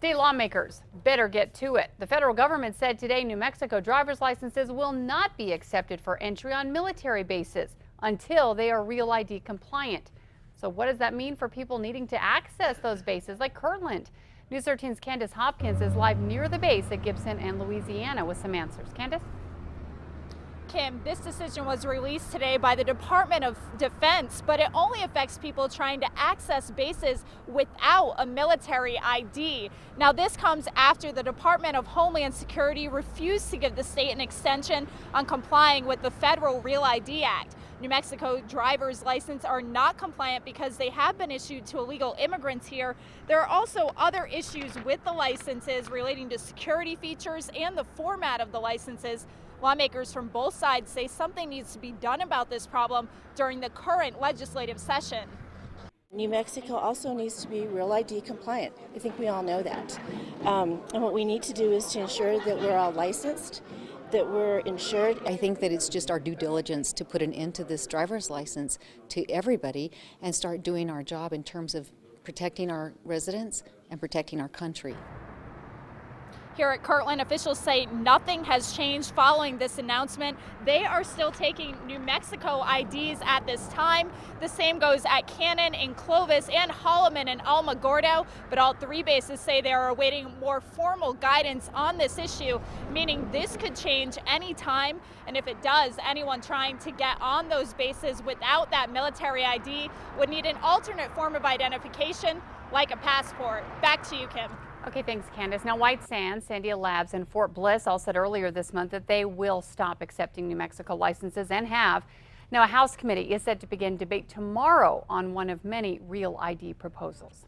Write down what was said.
State lawmakers better get to it. The federal government said today New Mexico driver's licenses will not be accepted for entry on military bases until they are Real ID compliant. So what does that mean for people needing to access those bases like Kirtland? News 13's Candace Hopkins is live near the base at Gibson and Louisiana with some answers. Candace? Kim, this decision was released today by the Department of Defense, but it only affects people trying to access bases without a military ID. Now, this comes after the Department of Homeland Security refused to give the state an extension on complying with the federal Real ID Act. New Mexico driver's licenses are not compliant because they have been issued to illegal immigrants here. There are also other issues with the licenses relating to security features and the format of the licenses. Lawmakers from both sides say something needs to be done about this problem during the current legislative session. New Mexico also needs to be Real ID compliant. I think we all know that. And what we need to do is to ensure that we're all licensed, that we're insured. I think that it's just our due diligence to put an end to this driver's license to everybody and start doing our job in terms of protecting our residents and protecting our country. Here at Kirtland, officials say nothing has changed following this announcement. They are still taking New Mexico IDs at this time. The same goes at Cannon in Clovis and Holloman in Alamogordo, but all three bases say they are awaiting more formal guidance on this issue, meaning this could change any time. And if it does, anyone trying to get on those bases without that military ID would need an alternate form of identification, like a passport. Back to you, Kim. Okay, thanks, Candace. Now, White Sands, Sandia Labs, and Fort Bliss all said earlier this month that they will stop accepting New Mexico licenses and have. Now, a House committee is set to begin debate tomorrow on one of many Real ID proposals.